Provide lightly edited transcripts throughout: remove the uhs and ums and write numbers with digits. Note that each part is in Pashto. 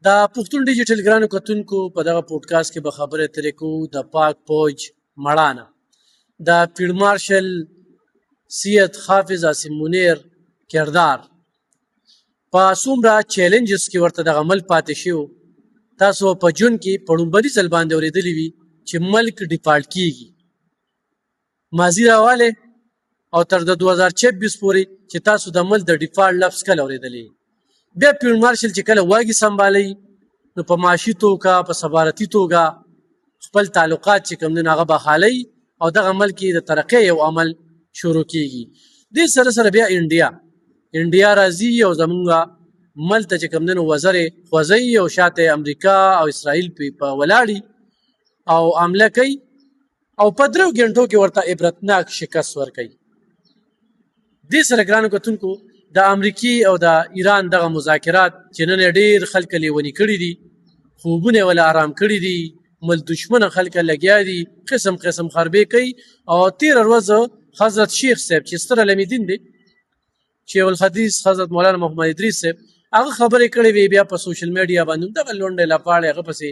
د پښتون ډیجیټل ګرانو کتونکو په دغه پودکاسټ کې به خبرې اترې کوو د پاک فوج مړانه د فیلډ مارشل سید حافظ عاصم منیر کردار په څومره چیلنجز کې ورته دغه عمل پاتې شو. تاسو په جون کې په لومړني ځل باندې اورېدلي وي چې ملک ډیفالټ کیږي ماضي راواله او تر د 2026 پورې چې تاسو د عمل د ډیفالټ لفظ کله اورېدلی بیا فیلډ مارشل چې کله واګي سمبالي نو په معاشي توګه په سفارتي توګه خپل تعلقات چې کوم دي هغه بحالي او دغه عمل کې د ترقۍ یو عمل شروع کیږي. دې سره سره بیا انډیا راځي او زمونږ ملته چې کوم دي وزیر خوځي او شاته امریکا او اسرائیل په ولاړی او عمله کوي او په 3 غنټو کې ورته عبرتناک شکست ورکوي. دې سره ګرانو کتونکو د امریکای او د ایران دغه مذاکرات چې نن ډېر خلک لیونی کړي دي خوبونه ولا آرام کړي دي مل دشمن خلک لګیا دي قسم قسم خربې کوي او 13 ورځ حضرت شیخ صاحب چې ستر علمدین دي شیخ الحدیث حضرت مولانا محمد ادریس صاحب هغه خبرې کړې وی بیا په سوشل میډیا باندې دغه لونډه لپاړې هغه پسې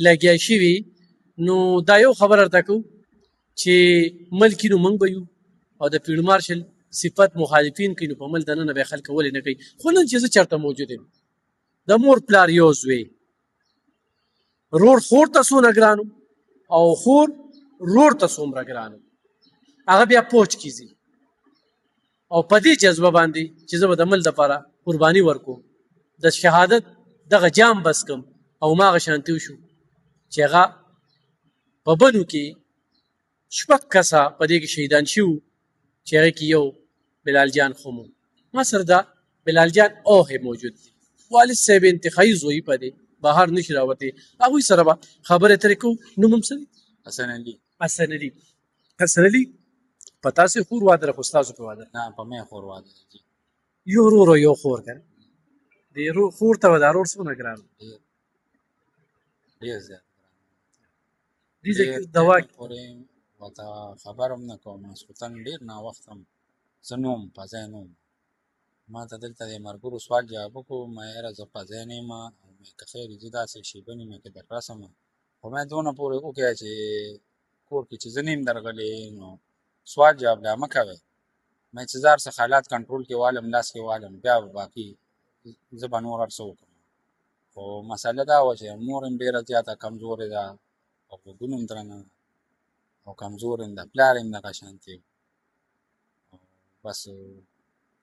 لګیا شي نو دا یو خبر ارته کو چې ملکی نو منګ بيو او د فیلډ مارشل صفت مخالفین کینو په مل دنه به خلک ولې نه کوي خو نن چې چرته موجود یم د مور پلار یوز وی رور خور تاسو نه ګرانو او خور رور تاسو مر ګرانو هغه بیا پوچ کیږي او په دې جذبه باندې چې زه د مل د لپاره قرباني ورکو د شهادت دغه جام بس کم او ما غشانتیو شو چې هغه په بنو کې شپږ کسه په دې کې شهیدان شو چې هغه کې یو بلال جان خمو ما سره دا بلال جان اوه موجود دي والد صاحب انتخابي زوی پدې بهر نشي راوته هغه سره خبره ترې کو نو ممسل حسن علي پتا سي خور واده خو تاسو په واده نه په مې خور واده یو ورو یو خور کړ دی رو خور ته ودارور سونه ګران ډیر زیات دي چې دوا پورې وتا خبرم نه کوم سلطان ډیر نه وختم زنوم پځینوم ما ته دلته د مرګورو سوال جواب کو مې راځه پځینې ما مې که خیر دې داسې شي بنې مې کې دراسم خو مې دونه پورې وکړ چې کور کې چې زنیم درغلې نو سوال جواب لا مکوي مې چې زار څه حالات کنټرول کې والم لاس کې والم بیا باقي زبان ور ارسو خو مسله دا و چې مورم ډیره زیاته کمزورې ده او ګونم درنه او کمزورې ده پلارم نه شانتي بس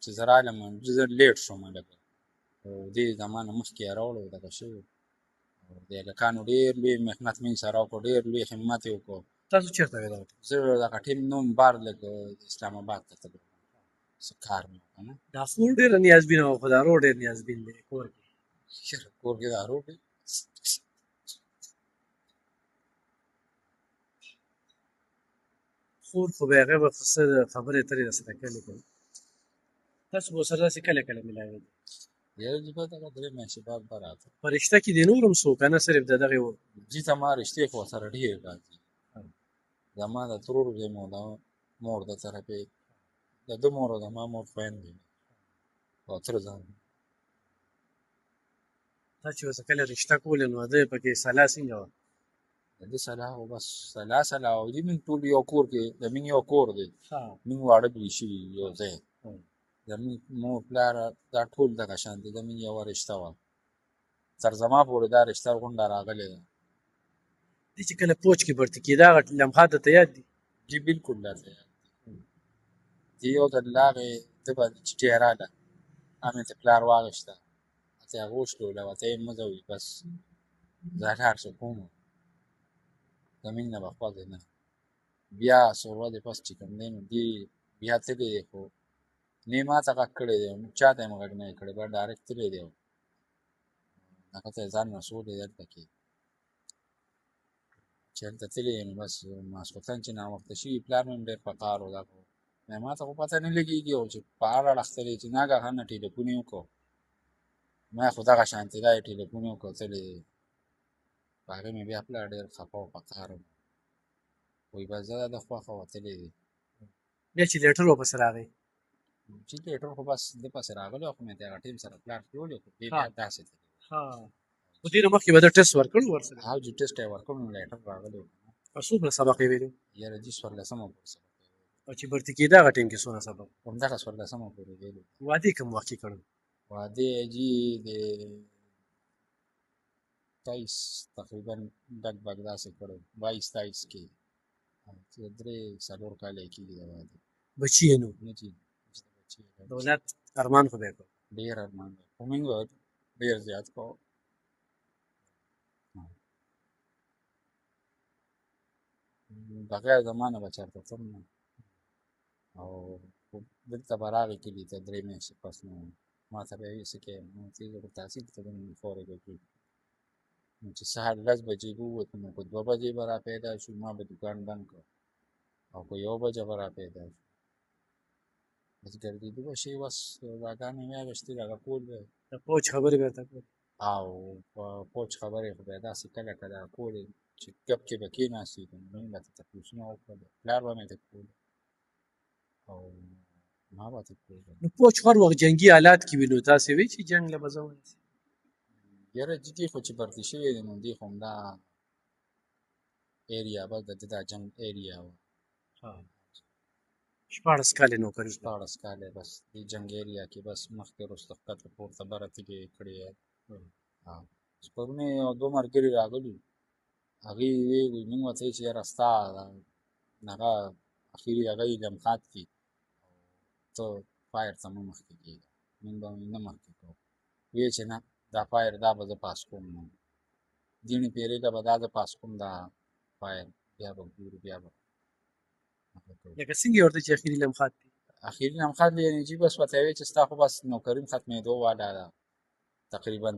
چې زرالم زه لیټ شوم لکه او دې زمانه مخکې راوړو دغه شی او د لکانو ډېر لوی محنت من سره وکړو ډېر لوی همت یې وکړو. تاسو چیرته ویل زه دغه ټیم نوم بار لګ اسلام آباد ته تلم څه کار مې وکړ نه دا فور ډېر نیازبین او خدا رو ډېر نیازبین دی کور کې دا روډ خور خو به هغه وخت خبرې ترې سره کړې تاسو به سره څه کله ملاوي یو دې په دغه درې مې شباب براته فرشته کې د نورم سو کنه صرف دغه و چې تما رښتې خو سره ډیر راځي زما د ترور دې مو دا مور د طرفه د دوه مور د ما مور خويندې او تر ځان تاسو څه کله رښتا کول نو ده پکې سلا څنګه د دې سلا او بس سلا او دې من ټول یو کور کې د من یو کور دی من واړه بي شي یو ځای زمین مو پلار دا ټول دغه شان دي زمین یو رشتہ و تر زما پورې دا رشتہ غونډه راغلی ده دي چې کله پوچ کې برته کې دا لمحات ته یاد دي جی بالکل لا ته دی یو د لاغه د په چټیراله امه ته پلار واغشته ته غوښتو لا ته مزوي بس زهر شو کوم زمین نه بخواده نه بیا سوړ د پس چې کوم نه دی بیا ته دی خو نیمه تا کړی دی چاته مګ نه کړی به ډایرکټ تللی دی هغه ته ځان مسؤل دی درته کې چېرته تللی نو بس ماسخوتن چې نا وخت شي پلان مې ډېر پکار و دا مې ما ته خو پته نه لګېږي او چې په اړه اړختلی چې ناګهان ټلیفون یې وکړو ما خو دغه شانتې دا یې ټلیفون یې وکړو تللی دی په هغې مې بیا پلار ډېر خفه و پکار و وایي بس زه د خوښه وتلی دی بیا چې لیټر ورپسې راغی چې لیټر خو بس د پسې راغلی خو مې د هغه ټیم سره پلان کړی خو بیا داسې تللی خو دې نه مخکې به ده ټسټ ورکړو ورسره او چې ټسټ یې ورکړو نو لیټر راغلی و او څومره سبق یې ویلو یاره جي 14مه پورې سبق یې ویلو او چې برتي کېده هغه ټایم کې څونه سبق همدغه 14مه پورې ویلو واده یې کوم وخت کې کړو واده یې جي د 23 تقریبا ډک بګ داسې کړی 22 23 کې چې 3-4 کاله یې کېږي د واده بچي یې نو نه چې بچي د اولاد ارمان خو به یې کړو ډېر ارمان دی خو موږ به ډېر زیات کوو بغیر زما نه به چېرته تم نه او دلته به راغی کلي ته 3 میاشتې پس نو ما ته به یې ویل څه کوې ما ورته ویل زه به تحصیل ته ځم فارغ وکړو نو چې سهار 10 بجې به ووتو نو په 2 بجې به را پیدا شو ما به دوکان بند کړ او په 1 بجه به را پیدا شو بس ګرځېدو به شي بس دعاګانې مې اخېستې دغه کول به د پوج خبرې به ورته کول او په پوچ خبرې خو به یې داسې کله کله کولې چې ګپ کې به کېناستېدو نو موږ به ته تپوسونه وکړل پلار به مې ته کول او ما به ته کول نو پوج هر وخت جنګي حالات کې وي نو تاسې وایي چې جنګ له به زه ورسېږم یاره جدي خو چې برتي شوی دی نو دې خو همدا ایریا به د ده دا جنګ ایریا وه 14 کاله نوکري 14 کاله بس دې جنګ ایریا کې بس مخکې وروسته ښکته پورته بره تګې کړې پرون یې 2 ملګري راغلي هغې ویې موږ ورته ویل چې یاره ستا هغه اخري هغه یې لمخات کړي ته فایر ته مه مخکې کېږه موږ به نه مخکې کوو ویې چې نه دا فایر دا به زه پاس کوم نه دینې پیرې ته به دا زه پاس کوم دا فایر بیا به ګورو بیا به لکه څنګه یې ورته چې اخري لمخات دي اخري لمخات یعنې چې بس ورته ویې چې ستا خو بس نوکري ختمېدو والا ده تقریبا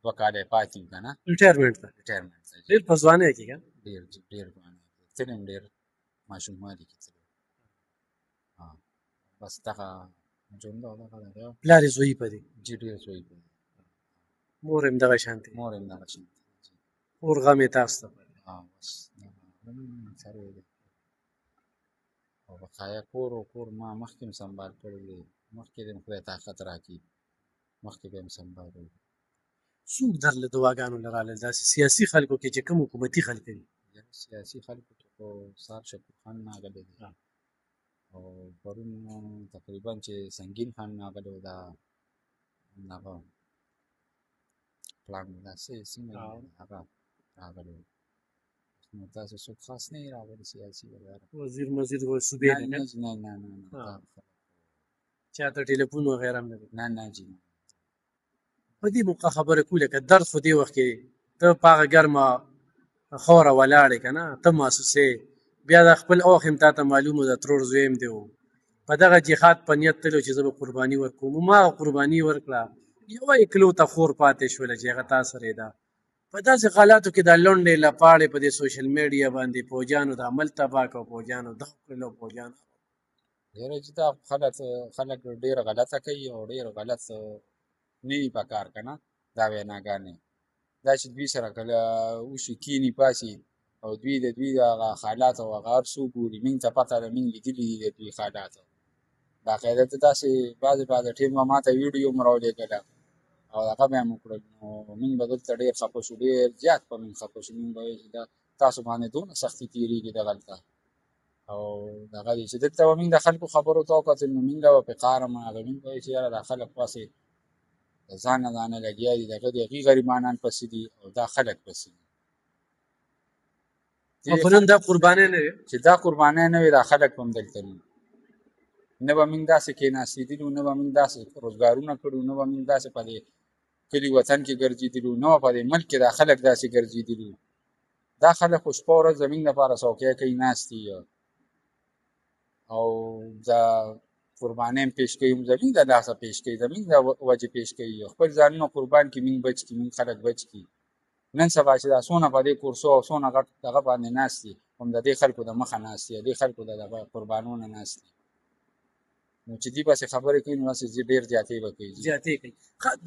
2 کاله یې پاتې وي که نه ریټایرمنټ ته ریټایرمنټ ته ډېر په ځوانۍ کې که ډېر ځوان تل هم ډېر ماشوموالي کې تللی بس دغه ژوند او دغه دی پلار یې زوی په دی جي ډېر زوی دی مور هم دغه شانتې مور هم دغه شانتې کور غم یې تاسو ته بس سره دی او بقایا کور ما مخکې هم سنبال کړی دی مخکې دې هم خدای طاقت راکړي مخکې به یې هم سنبالوي څوک درله دعاګانو له راغلل داسې سیاسي خلکو کې چې کوم حکومتي خلک دي سیاسي خلکو کې خو سار شکور خان راغلی دی او پرون تقریبا چې سنګین خان راغلی و دا هغه پلان داسې سیمه هغه راغلی و نو تاسو څوک خاص نه یې راغلی سیاسي وغیره وزیر مزیر و صوبې نه چاته ټلیفون وغیره هم نه دی نه جي په دې موقع خبره کوله که درد خو دې وخت کې ته په هغه ګرمه خوره ولاړې که نه ته محسوسې بیا د خپل اوښ هم تا ته معلومه ده ترور زوی هم دی په دغه جهاد په نیت تلو چې زه به قرباني ورکوم هماغه قرباني ورکړه یوه یې کلو ته خور پاتې شوله چې هغه تا سره ده په داسې حالاتو کې دا لنډې لپاړې په دې سوشل میډیا باندې پوجانو د عمل تباه کړه پوجانو دغه کړلو پوجانو یاره چې دا خلک ډېر غلطه کوي او ډېر غلط نه وي په کار که نه دا ویناګانې دا چې دوی سره کله وشي کیني پاسي او دوی د هغه حالات او هغه هر څه ګوري موږ ته پته ده موږ لیدلي دي د دوی حالات باقاعده ته داسې بعضې ټیم به ما ته ویډیو هم راولېږله او هغه به یې هم وکړل نو موږ به دلته ډېر خفه شو ډېر زیات په موږ خفه شو موږ به ویل چې دا تاسو باندې دونه سختي تېرېږي دغلته او دغه دی چې دلته به موږ د خلکو خبرو ته وکتل نو موږ به پې قاره ماغه موږ به وایو چې یاره دا خلک پاسې د ځان نه ځانه لګیا دي دغه د هغې غریبانان پسې دي او دا خلک پسې دي خو نن دا قربانۍ نه وي چې دا قربانۍ نه وي دا خلک به هم دلته نه به موږ داسې کېناستېدلي نه به موږ داسې روزګارونه کړي نه به موږ داسې په دې کلي وطن کې ګرځېدلي نه به په دې ملک کې دا خلک داسې ګرځېدلي دا خلک خو شپه ورځ زموږ لپاره څوکۍ کوي ناست دي او دا قربانۍ هم پیش کوي زموږ د لاسه پیش کوي زموږ د وجې پیش کوي خپل ځانونه قربان کړي موږ بچ کړي موږ خلک بچ کړي نن سبا چې دا څونه په دې کورسو او څونه غټ دغه باندې ناست دي هم د دې خلکو د مخه ناست دي د دې خلکو د قربانو نه ناست دي نو چې دوی پسې خبرې کوي نو داسې ډېر زیاتې به کوي زیاتې کوي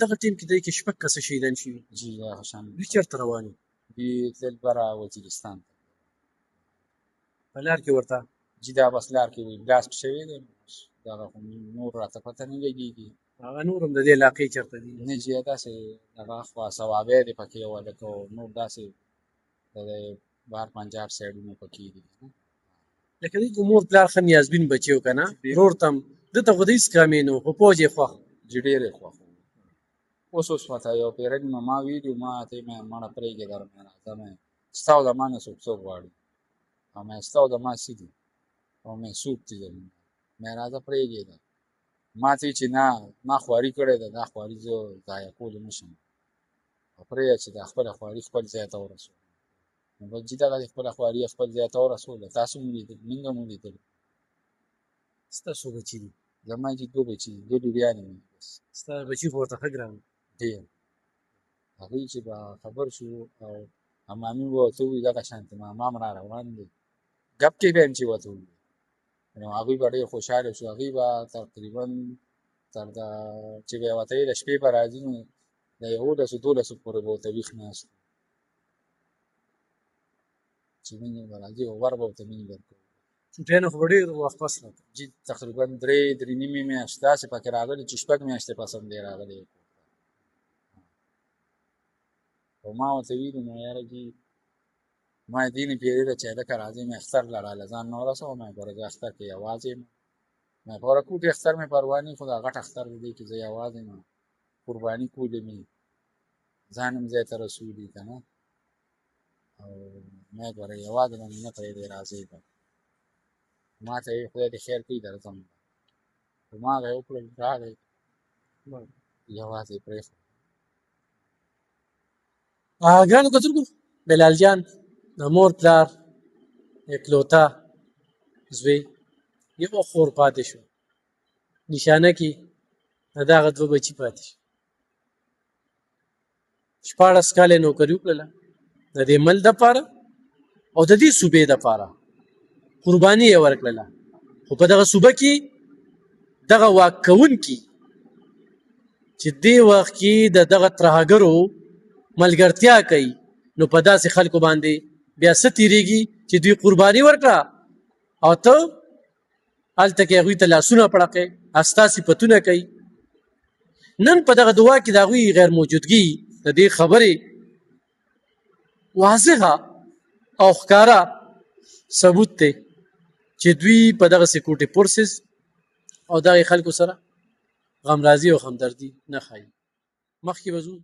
دغه ټیم کې دی کې 6 کسه شهیدان شوي جي هغه شان دوی چېرته روان وي دوی تلل بره وزیرستان ته په لار کې ورته جي دا بس لار کې وي بلاست شوی دی دغه خو نور راته پته نه لګېږي هغه نور هم د دې علاقې چېرته دي؟ نه چې داسې هغه خوا ثوابی دی پکې وه لکه نور داسې د بهر پنجاب سایډونه پکې دي لکه دوی خو مور پلار ښه نیازبین بچي و که نه ورور ته هم ده ته خو د هېڅ کامې نه و خو پوځ یې خوښ چې ډېر یې خوښ اوس ورته یو پیرډ ما ویلي ما ته مې مړه پرېږدې در مې راځه مې ستا او د ما نه څوک غواړي او مې ستا او د ما څه دي او مې څوک دي مې راځه پرېږدې ما ته چې نه ما خواري کړې ده دا خواري زه ضایع کولی نه شم او پرېږده چې دا خپله خواري خپل ځای ته ورسوو نو بس چې دغه خپله خواري خپل ځای ته ورسوله تاسو مو لیدل موږ هم ولیدل ستا څو بچي دي؟ زما چې دوه بچي دي دوه لوريانې مې بس ستا بچي خو ورته ښه ګران ډېر هغوی چې به خبر شو او امامي به ورته ووایي دغه شانتې ماما را روان دی ګپ کې به هم چې ورته ووایي نو هغوی به ډېر خوشحاله شو هغوی به تقریبا تر د چې به یې ورته د شپې به راځي نو د 11-12 پورې به ورته ویښ ناست چې مینې به راځي او ور به ورته مینې درکوو چوټیانو خو به ډېر وخت پس راته چې تقریبا 3 نیمې میاشتې داسې پکې راغلي چې 6 میاشتې پس هم دی راغلی او ما ورته ویلي نو یاره جي ما یې دینې پیرېده چې هلکه راځئ مې اختر له راله ځان نه ورسوه مې ګوره زه اختر کې یوازې یم مې په ورکوټي اختر مې پروا نه خو دا غټ اختر دی کې زه یوازې یم قرباني کولې مې ځان هم ځای ته رسولي که نه او مې ګوره یوازې به مې نه پرېږدی راځئ به ما ته یې خدای دې خیر کوي درځم خو ما هغه یې وکړل راغی یوازې یې پرېښود ګرانو کتونکو بلال جان د مور پلار اکلوتا زوی یو خور پاتې شو نشانه کې د دغه دوه بچي پاتې شو 14 کاله نوکري وکړله د دې مل دپاره او د دې صوبې دپاره قرباني یې ورکړله خو په دغه صوبه کې دغه واک کوونکي چې دې وخت کې د دغه ترهګرو ملګرتیا کوي نو په داسې خلکو باندې بیا څه تېرېږي چې دوی قرباني ورکړه او ته هلته کې هغوی ته لاسونه پړقې استا صفتونه کوي نن په دغه دعا کې د هغوی غیر موجودګي د دې خبرې واضحه او ښکاره ثبوت دی چې دوی په دغه سکیورټي فورسز او دغه خلکو سره غمرازي او همدردي نه ښایي مخکې به ځو